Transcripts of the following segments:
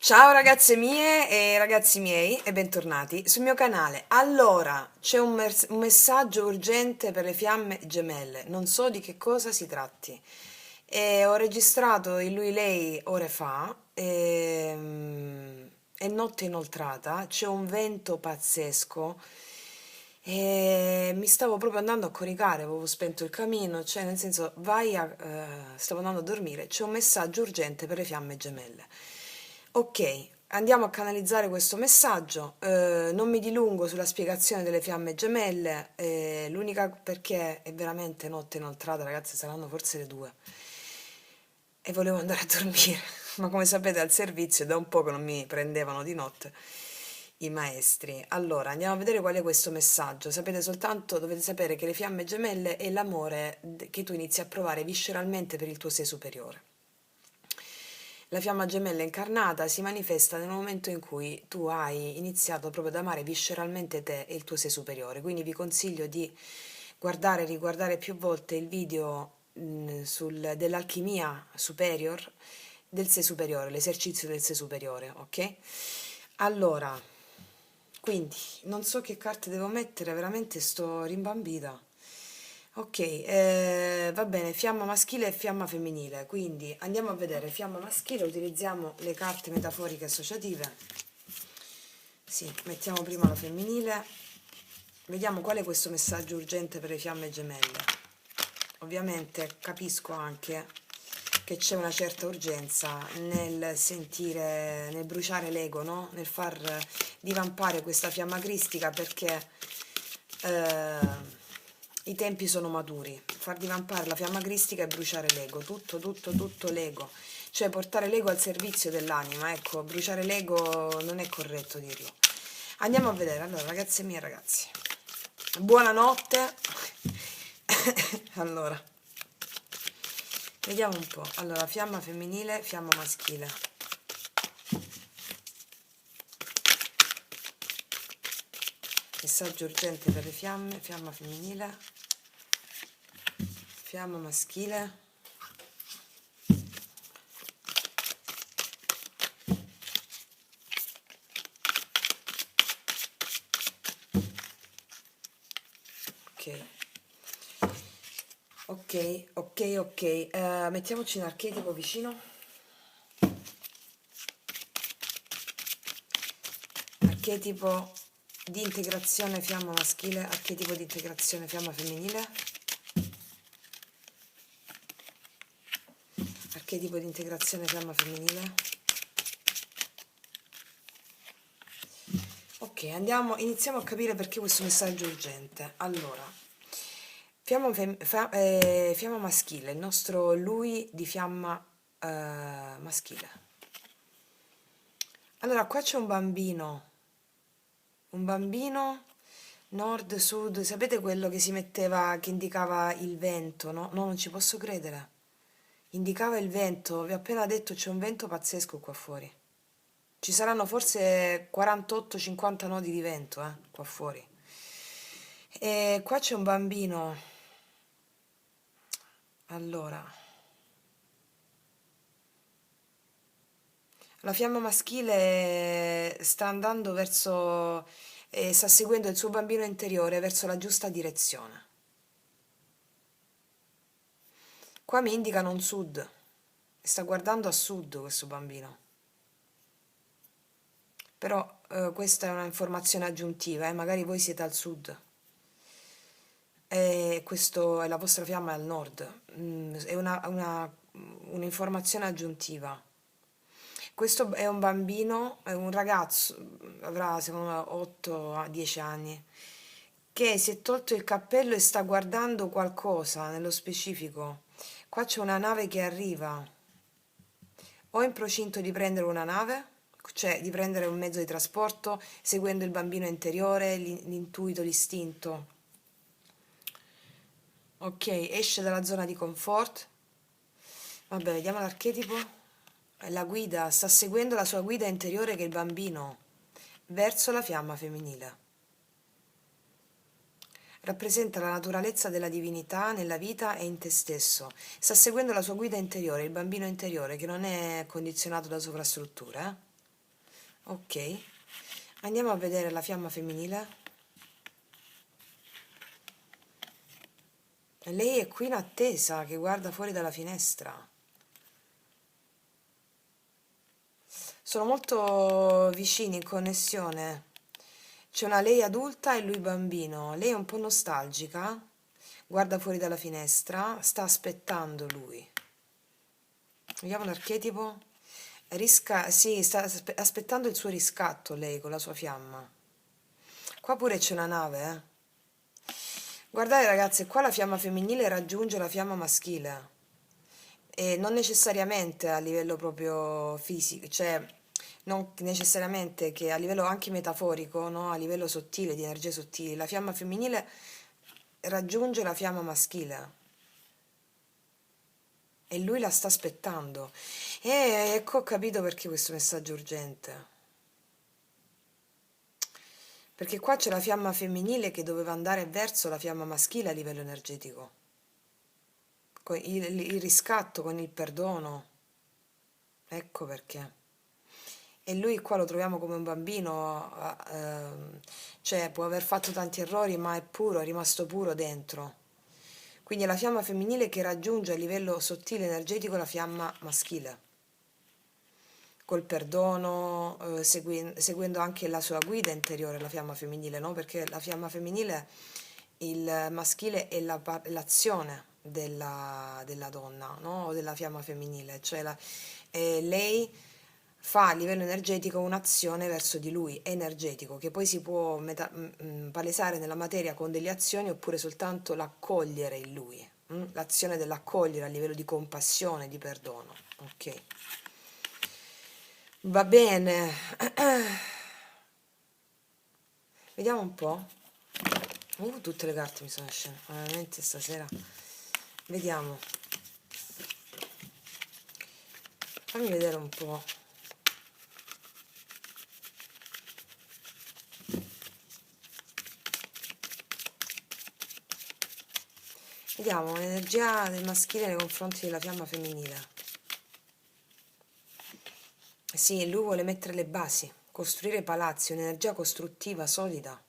Ciao ragazze mie e ragazzi miei e bentornati sul mio canale. Allora, c'è un messaggio urgente per le fiamme gemelle, non so di che cosa si tratti. Ho registrato il lui lei ore fa, è notte inoltrata, c'è un vento pazzesco e mi stavo proprio andando a coricare, avevo spento il camino, cioè nel senso stavo andando a dormire, c'è un messaggio urgente per le fiamme gemelle. Ok, andiamo a canalizzare questo messaggio. Non mi dilungo sulla spiegazione delle fiamme gemelle, l'unica perché è veramente notte inoltrata, ragazzi, saranno forse le 2 e volevo andare a dormire, ma come sapete al servizio è da un po' che non mi prendevano di notte i maestri. Allora, andiamo a vedere qual è questo messaggio. Sapete soltanto, dovete sapere che le fiamme gemelle è l'amore che tu inizi a provare visceralmente per il tuo sé superiore. La fiamma gemella incarnata si manifesta nel momento in cui tu hai iniziato proprio ad amare visceralmente te e il tuo sé superiore. Quindi vi consiglio di guardare e riguardare più volte il video dell'alchimia superior del sé superiore, l'esercizio del sé superiore, ok? Allora, quindi non so che carte devo mettere, veramente sto rimbambita. Ok, va bene, fiamma maschile e fiamma femminile, quindi andiamo a vedere fiamma maschile, utilizziamo le carte metaforiche associative. Sì, mettiamo prima la femminile, vediamo qual è questo messaggio urgente per le fiamme gemelle. Ovviamente capisco anche che c'è una certa urgenza nel sentire, nel bruciare l'ego, no? Nel far divampare questa fiamma cristica perché i tempi sono maturi. Far divampare la fiamma cristica e bruciare l'ego, tutto l'ego. Cioè portare l'ego al servizio dell'anima, ecco, bruciare l'ego non è corretto dirlo. Andiamo a vedere, allora ragazze mie e ragazzi, buonanotte. Allora, vediamo un po'. Allora, fiamma femminile, fiamma maschile. Messaggio urgente per le fiamme, fiamma femminile, fiamma maschile. Ok. Ok. Mettiamoci un archetipo vicino. Archetipo di integrazione fiamma maschile, archetipo di integrazione fiamma femminile. Archetipo di integrazione fiamma femminile. Ok, iniziamo a capire perché questo messaggio è urgente. Allora, fiamma maschile, il nostro lui di fiamma maschile. Allora, qua c'è un bambino nord, sud, sapete quello che si metteva, che indicava il vento, no? No, non ci posso credere. Indicava il vento, vi ho appena detto c'è un vento pazzesco qua fuori. Ci saranno forse 48-50 nodi di vento, qua fuori. E qua c'è un bambino. Allora, la fiamma maschile sta andando verso, sta seguendo il suo bambino interiore verso la giusta direzione. Qua mi indicano un sud, sta guardando a sud questo bambino. Però questa è una informazione aggiuntiva, magari voi siete al sud e questo è la vostra fiamma è al nord. È un'informazione aggiuntiva. Questo è un bambino, è un ragazzo, avrà secondo me 8 a 10 anni, che si è tolto il cappello e sta guardando qualcosa nello specifico. Qua c'è una nave che arriva, o in procinto di prendere una nave, cioè di prendere un mezzo di trasporto, seguendo il bambino interiore, l'intuito, l'istinto. Ok, esce dalla zona di comfort. Vabbè, vediamo l'archetipo. La guida, sta seguendo la sua guida interiore che è il bambino, verso la fiamma femminile. Rappresenta la naturalezza della divinità nella vita e in te stesso. Sta seguendo la sua guida interiore, il bambino interiore che non è condizionato da sovrastrutture. Ok, andiamo a vedere la fiamma femminile. Lei è qui in attesa, che guarda fuori dalla finestra. Sono molto vicini in connessione. C'è una lei adulta e lui bambino. Lei è un po' nostalgica, guarda fuori dalla finestra, sta aspettando lui. Vediamo l'archetipo. Sì, sta aspettando il suo riscatto lei con la sua fiamma. Qua pure c'è una nave, eh. Guardate ragazze, qua la fiamma femminile raggiunge la fiamma maschile e non necessariamente a livello proprio fisico, cioè non necessariamente che a livello anche metaforico, no? A livello sottile, di energie sottili, la fiamma femminile raggiunge la fiamma maschile e lui la sta aspettando. E ecco ho capito perché questo messaggio urgente. Perché qua c'è la fiamma femminile che doveva andare verso la fiamma maschile a livello energetico, con il riscatto, con il perdono. Ecco perché. E lui qua lo troviamo come un bambino, cioè può aver fatto tanti errori, ma è puro, è rimasto puro dentro. Quindi è la fiamma femminile che raggiunge a livello sottile energetico la fiamma maschile, col perdono, seguendo anche la sua guida interiore, la fiamma femminile, no? Perché la fiamma femminile, il maschile è l'azione della donna, no? O della fiamma femminile, cioè lei fa a livello energetico un'azione verso di lui, energetico, che poi si può palesare nella materia con delle azioni oppure soltanto l'accogliere in lui, l'azione dell'accogliere a livello di compassione, di perdono. Ok, va bene. Vediamo un po'. Tutte le carte mi sono scene, veramente stasera. Vediamo. Fammi vedere un po'. Vediamo l'energia del maschile nei confronti della fiamma femminile. Sì, lui vuole mettere le basi, costruire palazzi, un'energia costruttiva, solida.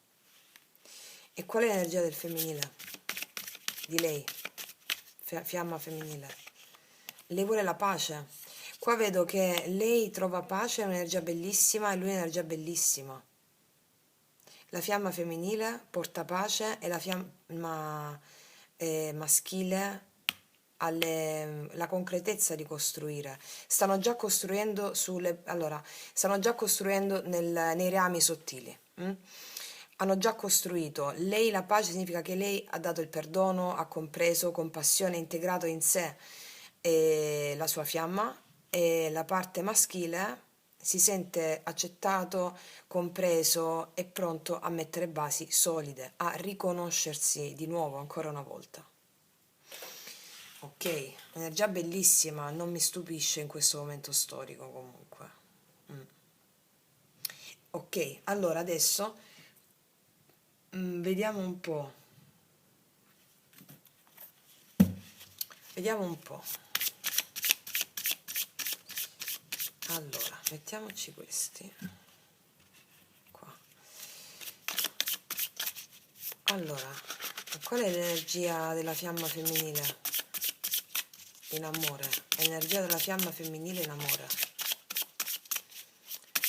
E qual è l'energia del femminile? Di lei, fiamma femminile. Lei vuole la pace. Qua vedo che lei trova pace, è un'energia bellissima, e lui è un'energia bellissima. La fiamma femminile porta pace e la fiamma maschile la concretezza di costruire. Stanno già costruendo stanno già costruendo nei rami sottili. Hanno già costruito. Lei la pace significa che lei ha dato il perdono, ha compreso con passione, ha integrato in sé la sua fiamma e la parte maschile si sente accettato, compreso e pronto a mettere basi solide, a riconoscersi di nuovo ancora una volta. Ok, energia bellissima, non mi stupisce in questo momento storico comunque. Ok, allora adesso vediamo un po'. Vediamo un po'. Allora, mettiamoci questi qua. Allora, qual è l'energia della fiamma femminile in amore? Energia della fiamma femminile in amore.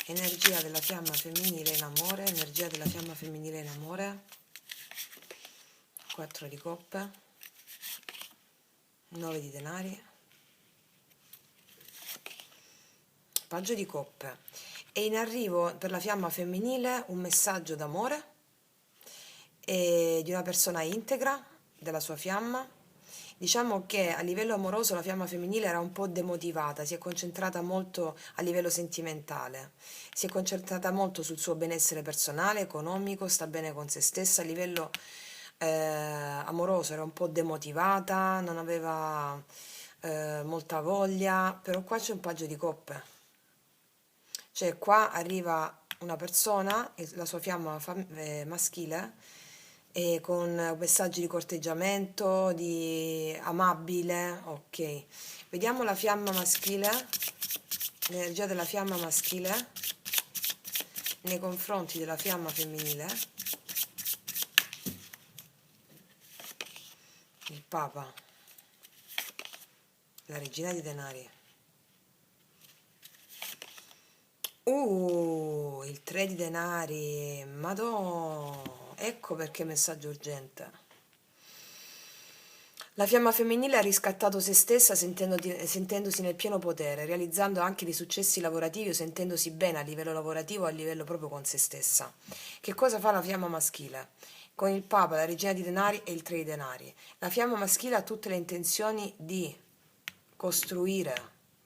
Energia della fiamma femminile in amore, energia della fiamma femminile in amore. 4 di coppe, 9 di denari, paggio di coppe. E in arrivo per la fiamma femminile un messaggio d'amore e di una persona integra della sua fiamma. Diciamo che a livello amoroso la fiamma femminile era un po' demotivata, si è concentrata molto a livello sentimentale, si è concentrata molto sul suo benessere personale, economico, sta bene con se stessa, a livello amoroso era un po' demotivata, non aveva molta voglia, però qua c'è un paggio di coppe, cioè qua arriva una persona, la sua fiamma maschile, e con messaggi di corteggiamento, di amabile, ok. Vediamo la fiamma maschile, l'energia della fiamma maschile nei confronti della fiamma femminile, il Papa, la Regina di Denari, il 3 di denari, madò, ecco perché messaggio urgente. La fiamma femminile ha riscattato se stessa sentendosi nel pieno potere, realizzando anche dei successi lavorativi o sentendosi bene a livello lavorativo o a livello proprio con se stessa. Che cosa fa la fiamma maschile? Con il Papa, la Regina di Denari e il 3 di denari. La fiamma maschile ha tutte le intenzioni di costruire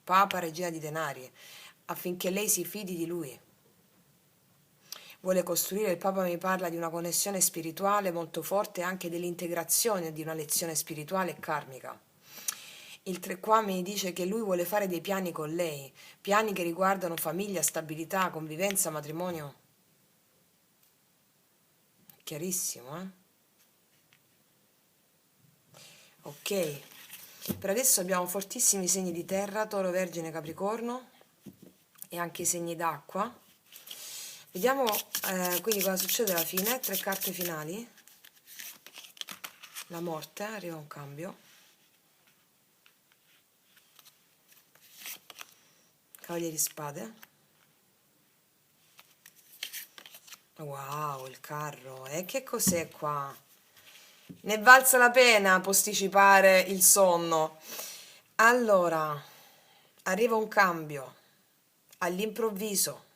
Papa, Regina di Denari, affinché lei si fidi di lui. Vuole costruire, il Papa mi parla di una connessione spirituale molto forte e anche dell'integrazione di una lezione spirituale e karmica. Il 3 qua mi dice che lui vuole fare dei piani con lei, piani che riguardano famiglia, stabilità, convivenza, matrimonio. Chiarissimo, eh? Ok, per adesso abbiamo fortissimi segni di terra, Toro, Vergine, Capricorno e anche i segni d'acqua. Vediamo quindi cosa succede alla fine. 3 carte finali. La morte, arriva un cambio. Cavaliere di spade. Wow, il carro. E che cos'è qua? Ne valsa la pena posticipare il sonno. Allora, arriva un cambio all'improvviso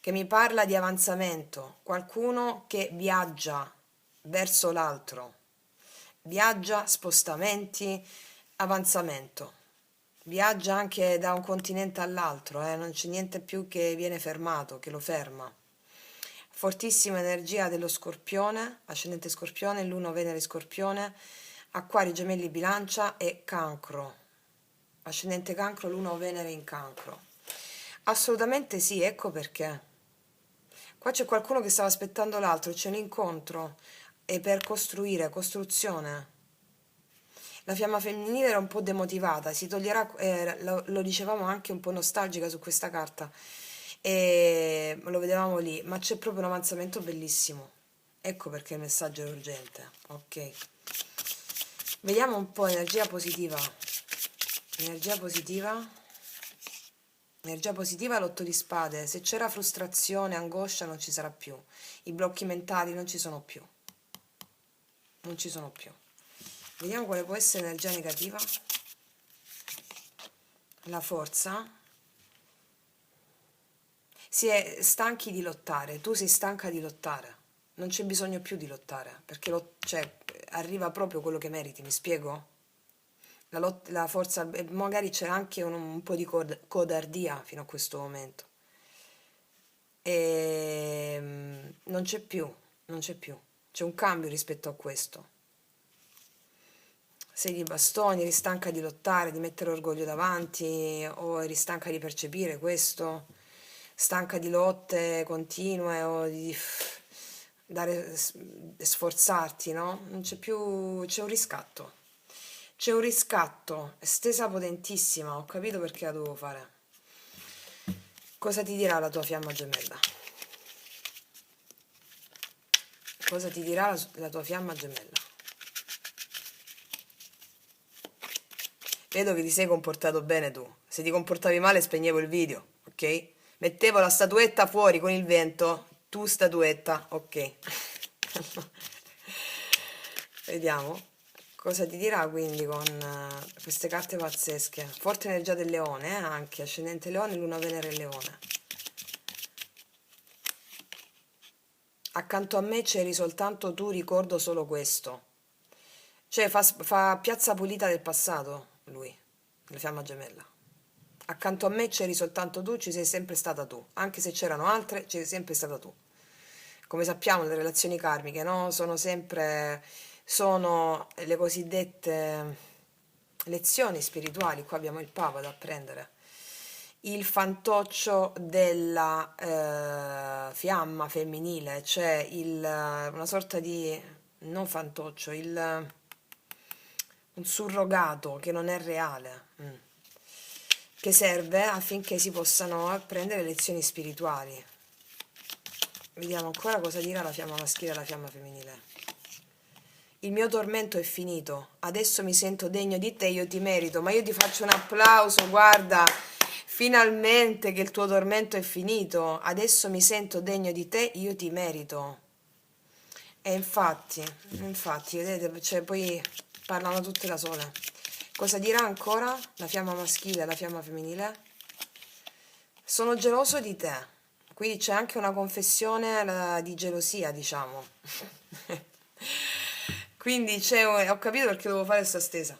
che mi parla di avanzamento, qualcuno che viaggia verso l'altro, viaggia, spostamenti, avanzamento, viaggia anche da un continente all'altro, non c'è niente più che viene fermato, che lo ferma. Fortissima energia dello Scorpione, ascendente Scorpione, Luna, Venere, Scorpione, Acquario, Gemelli, Bilancia e Cancro. Ascendente Cancro, Luna o Venere in Cancro. Assolutamente sì, ecco perché. Qua c'è qualcuno che stava aspettando l'altro, c'è un incontro e per costruire, costruzione. La fiamma femminile era un po' demotivata, si toglierà, lo dicevamo anche un po' nostalgica su questa carta, e lo vedevamo lì, ma c'è proprio un avanzamento bellissimo. Ecco perché il messaggio è urgente. Ok. Vediamo un po' energia positiva. Energia positiva. Energia positiva, l'otto di spade. Se c'era frustrazione, angoscia, non ci sarà più. I blocchi mentali non ci sono più. Non ci sono più. Vediamo quale può essere l'energia negativa. La forza. Si è stanchi di lottare. Tu sei stanca di lottare. Non c'è bisogno più di lottare. Perché cioè, arriva proprio quello che meriti. Mi spiego? La forza, magari c'è anche un po' di codardia fino a questo momento. E non c'è più, non c'è più. C'è un cambio rispetto a questo. Sei di bastoni, eri stanca di lottare, di mettere orgoglio davanti, o eri stanca di percepire questo, stanca di lotte continue o di sforzarti, no? Non c'è più, c'è un riscatto. C'è un riscatto, stesa potentissima, ho capito perché la dovevo fare. Cosa ti dirà la tua fiamma gemella? Cosa ti dirà la tua fiamma gemella? Vedo che ti sei comportato bene tu. Se ti comportavi male spegnevo il video, ok? Mettevo la statuetta fuori con il vento. Tu statuetta, ok. Vediamo cosa ti dirà quindi con queste carte pazzesche. Forte energia del leone, anche ascendente leone, luna, venere e leone. Accanto a me c'eri soltanto tu, ricordo solo questo. Cioè fa piazza pulita del passato, lui, la fiamma gemella. Accanto a me c'eri soltanto tu, ci sei sempre stata tu. Anche se c'erano altre, ci sei sempre stata tu. Come sappiamo, le relazioni karmiche, no? Sono le cosiddette lezioni spirituali. Qua abbiamo il Papa da apprendere. Il fantoccio della fiamma femminile, cioè una sorta di, non fantoccio, un surrogato che non è reale, che serve affinché si possano apprendere lezioni spirituali. Vediamo ancora cosa dirà la fiamma maschile e la fiamma femminile. Il mio tormento è finito, adesso mi sento degno di te, io ti merito, ma io ti faccio un applauso, guarda, finalmente che il tuo tormento è finito, adesso mi sento degno di te, io ti merito. E infatti, vedete, cioè, poi parlano tutte da sole. Cosa dirà ancora la fiamma maschile e la fiamma femminile? Sono geloso di te, quindi c'è anche una confessione di gelosia, diciamo. Quindi ho capito perché devo fare questa stesa.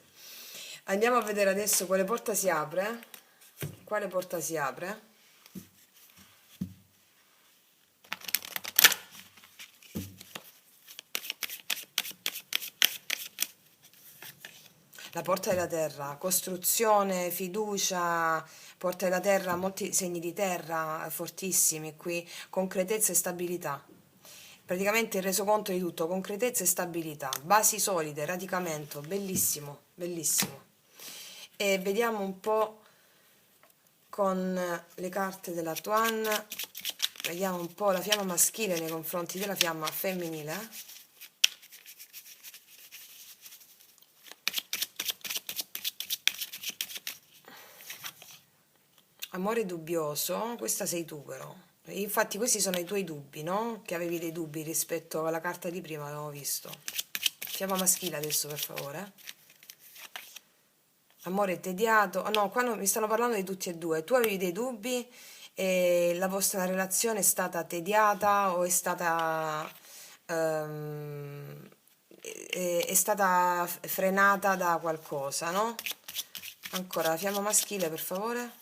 Andiamo a vedere adesso quale porta si apre. Quale porta si apre? La porta della terra, costruzione, fiducia, porta della terra, molti segni di terra fortissimi qui, concretezza e stabilità. Praticamente il resoconto di tutto, concretezza e stabilità, basi solide, radicamento, bellissimo, bellissimo. E vediamo un po' con le carte della Tuan, vediamo un po' la fiamma maschile nei confronti della fiamma femminile. Amore dubbioso, questa sei tu però. Infatti questi sono i tuoi dubbi, no? Che avevi dei dubbi rispetto alla carta di prima, avevo visto. Fiamma maschile adesso, per favore. Amore tediato. Oh, no, qua mi stanno parlando di tutti e due. Tu avevi dei dubbi e la vostra relazione è stata tediata o ehm, è stata frenata da qualcosa, no? Ancora, la fiamma maschile, per favore.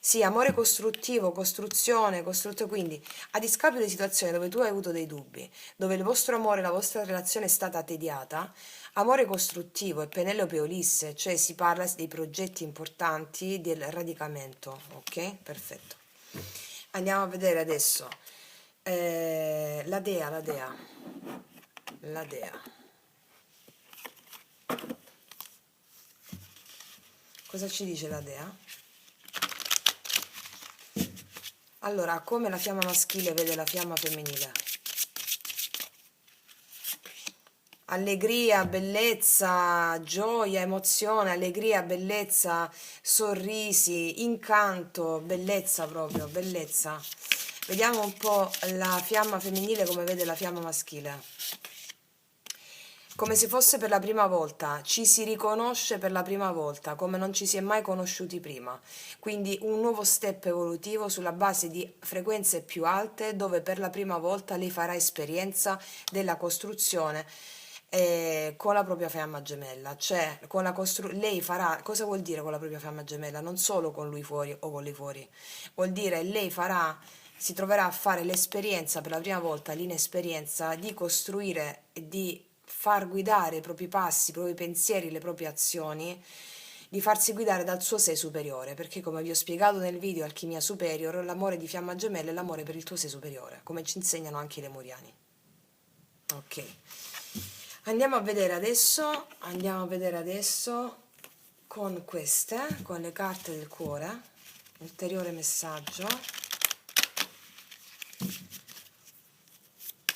Sì, amore costruttivo, costruzione, quindi a discapito di situazioni dove tu hai avuto dei dubbi, dove il vostro amore, la vostra relazione è stata tediata, amore costruttivo e Penelope e Ulisse, cioè si parla dei progetti importanti del radicamento, ok? Perfetto. Andiamo a vedere adesso la dea, la dea, la dea. Cosa ci dice la dea? Allora, come la fiamma maschile vede la fiamma femminile? Allegria, bellezza, gioia, emozione, allegria, bellezza, sorrisi, incanto, bellezza proprio, bellezza. Vediamo un po' la fiamma femminile come vede la fiamma maschile. Come se fosse per la prima volta, ci si riconosce per la prima volta, come non ci si è mai conosciuti prima. Quindi un nuovo step evolutivo sulla base di frequenze più alte, dove per la prima volta lei farà esperienza della costruzione con la propria fiamma gemella, cioè lei farà, cosa vuol dire con la propria fiamma gemella? Non solo con lui fuori o con lei fuori, vuol dire si troverà a fare l'esperienza per la prima volta, l'inesperienza di costruire e di far guidare i propri passi, i propri pensieri, le proprie azioni, di farsi guidare dal suo sé superiore, perché come vi ho spiegato nel video Alchimia Superior, l'amore di fiamma gemella è l'amore per il tuo sé superiore, come ci insegnano anche i lemuriani. Ok. Andiamo a vedere adesso con con le carte del cuore, ulteriore messaggio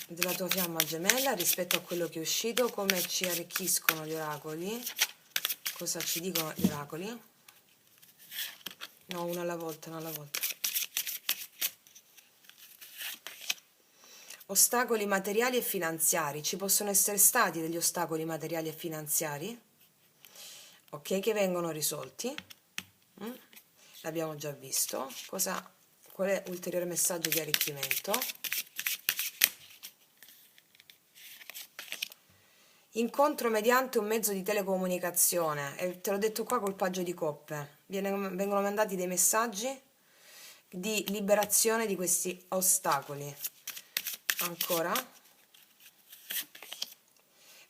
della tua fiamma gemella rispetto a quello che è uscito, come ci arricchiscono gli oracoli, cosa ci dicono gli oracoli. No, uno alla volta, uno alla volta. Ostacoli materiali e finanziari, ci possono essere stati degli ostacoli materiali e finanziari, ok, che vengono risolti. L'abbiamo già visto. Qual è ulteriore messaggio di arricchimento? Incontro mediante un mezzo di telecomunicazione, e te l'ho detto qua col paggio di coppe, vengono mandati dei messaggi di liberazione di questi ostacoli. Ancora,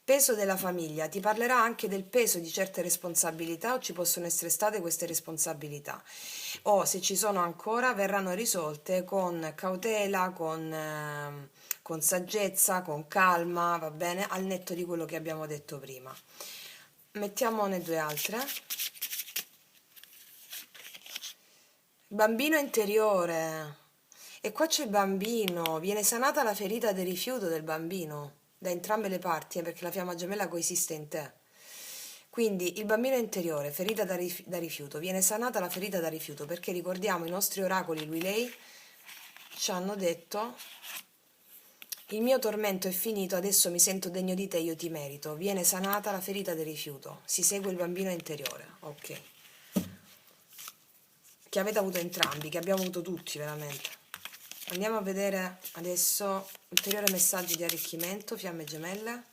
peso della famiglia, ti parlerà anche del peso di certe responsabilità, o ci possono essere state queste responsabilità, o se ci sono ancora verranno risolte con cautela, con saggezza, con calma, va bene, al netto di quello che abbiamo detto prima. Mettiamone due altre. Bambino interiore, E qua c'è il bambino, viene sanata la ferita del rifiuto del bambino, da entrambe le parti, perché la fiamma gemella coesiste in te. Quindi il bambino interiore, ferita da rifiuto, viene sanata la ferita da rifiuto, perché ricordiamo i nostri oracoli, lui, lei, ci hanno detto: il mio tormento è finito, adesso mi sento degno di te, io ti merito. Viene sanata la ferita del rifiuto, si segue il bambino interiore, ok. Che avete avuto entrambi, che abbiamo avuto tutti veramente. Andiamo a vedere adesso ulteriori messaggi di arricchimento, fiamme gemelle.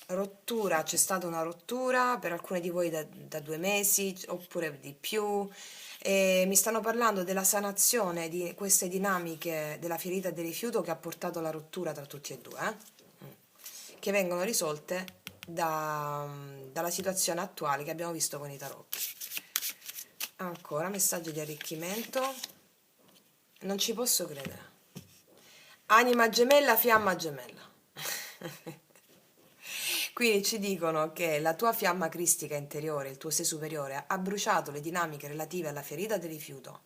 Rottura, c'è stata una rottura per alcune di voi da 2 mesi oppure di più. E mi stanno parlando della sanazione di queste dinamiche della ferita del rifiuto che ha portato alla rottura tra tutti e due, che vengono risolte dalla situazione attuale che abbiamo visto con i tarocchi. Ancora messaggio di arricchimento. Non ci posso credere. Anima gemella, fiamma gemella. Quindi ci dicono che la tua fiamma cristica interiore, il tuo sé superiore, ha bruciato le dinamiche relative alla ferita del rifiuto,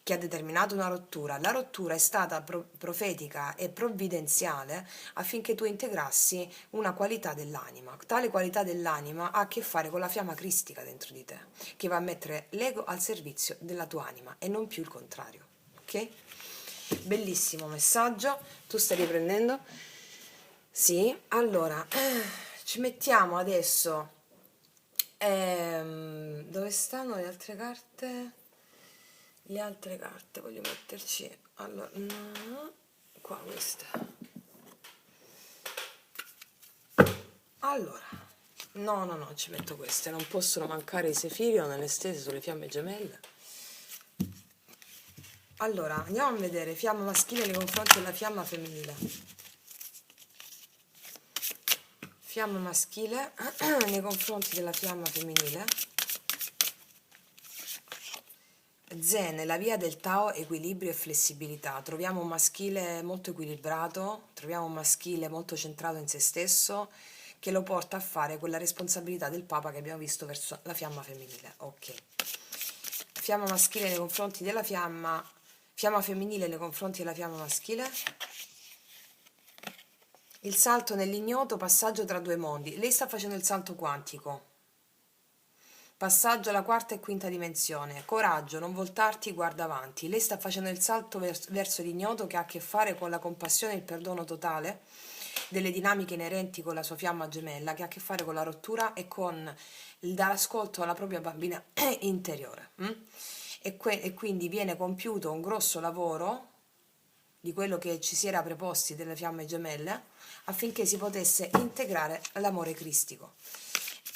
che ha determinato una rottura. La rottura è stata profetica e provvidenziale affinché tu integrassi una qualità dell'anima. Tale qualità dell'anima ha a che fare con la fiamma cristica dentro di te, che va a mettere l'ego al servizio della tua anima e non più il contrario. Ok? Bellissimo messaggio. Tu stai riprendendo? Sì, allora, ci mettiamo adesso, dove stanno le altre carte? Le altre carte voglio metterci, allora, no, qua queste. Allora, no, ci metto queste, non possono mancare i Sefirio nelle stese sulle fiamme gemelle. Allora, andiamo a vedere fiamma maschile nei confronti della fiamma femminile. Fiamma maschile nei confronti della fiamma femminile. Zen, la via del Tao, equilibrio e flessibilità. Troviamo un maschile molto equilibrato, troviamo un maschile molto centrato in se stesso, che lo porta a fare quella responsabilità del Papa che abbiamo visto verso la fiamma femminile. Ok. Fiamma maschile nei confronti della fiamma femminile nei confronti della fiamma maschile. Il salto nell'ignoto, passaggio tra due mondi. Lei sta facendo il salto quantico. Passaggio alla quarta e quinta dimensione. Coraggio, non voltarti, guarda avanti. Lei sta facendo il salto verso l'ignoto, che ha a che fare con la compassione e il perdono totale delle dinamiche inerenti con la sua fiamma gemella, che ha a che fare con la rottura e con il dare ascolto alla propria bambina interiore. E quindi viene compiuto un grosso lavoro di quello che ci si era preposti delle fiamme gemelle affinché si potesse integrare l'amore cristico.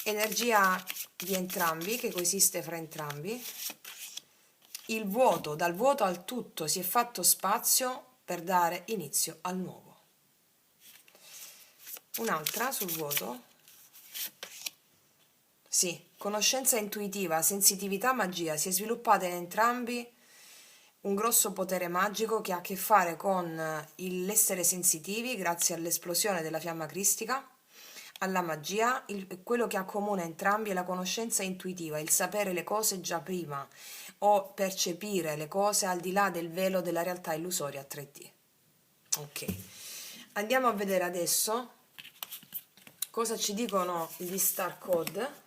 Energia di entrambi che coesiste fra entrambi. Il vuoto, dal vuoto al tutto si è fatto spazio per dare inizio al nuovo. Un'altra sul vuoto. Sì, conoscenza intuitiva, sensitività, magia, si è sviluppata in entrambi un grosso potere magico che ha a che fare con l'essere sensitivi grazie all'esplosione della fiamma cristica, alla magia. Quello che accomuna entrambi è la conoscenza intuitiva, il sapere le cose già prima o percepire le cose al di là del velo della realtà illusoria 3D. Ok, andiamo a vedere adesso cosa ci dicono gli Star Code.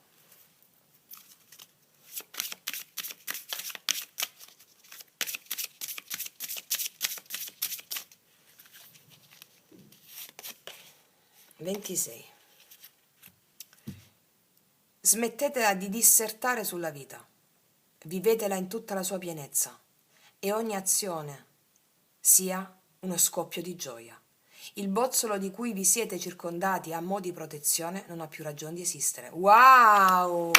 Ventisei. Smettetela di dissertare sulla vita, vivetela in tutta la sua pienezza e ogni azione sia uno scoppio di gioia. Il bozzolo di cui vi siete circondati a mo' di protezione non ha più ragione di esistere. Wow!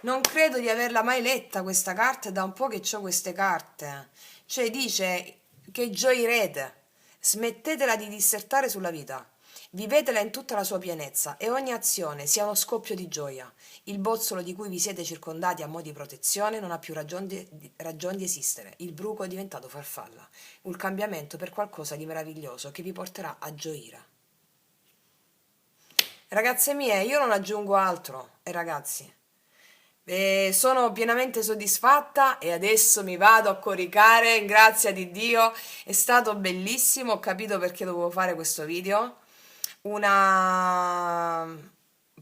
Non credo di averla mai letta questa carta, da un po' che ho queste carte. Cioè dice che gioirete, smettetela di dissertare sulla vita. Vivetela in tutta la sua pienezza e ogni azione sia uno scoppio di gioia. Il bozzolo di cui vi siete circondati a mo' di protezione non ha più ragione di esistere. Il bruco è diventato farfalla. Un cambiamento per qualcosa di meraviglioso che vi porterà a gioire. Ragazze mie, io non aggiungo altro. E ragazzi, Sono pienamente soddisfatta e adesso mi vado a coricare, grazie di Dio, è stato bellissimo, ho capito perché dovevo fare questo video. Una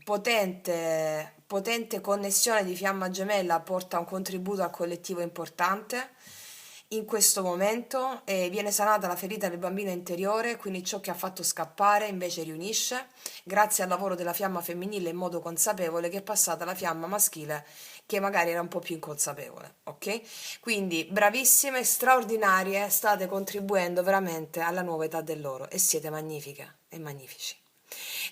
potente connessione di Fiamma Gemella porta un contributo al collettivo importante in questo momento e viene sanata la ferita del bambino interiore, quindi ciò che ha fatto scappare invece riunisce, grazie al lavoro della fiamma femminile in modo consapevole che è passata la fiamma maschile che magari era un po' più inconsapevole, ok? Quindi bravissime, straordinarie, state contribuendo veramente alla nuova età dell'oro e siete magnifiche e magnifici.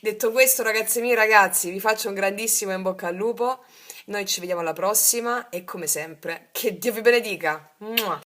Detto questo, ragazzi miei, ragazzi, vi faccio un grandissimo in bocca al lupo. Noi ci vediamo alla prossima e come sempre, che Dio vi benedica. Mua!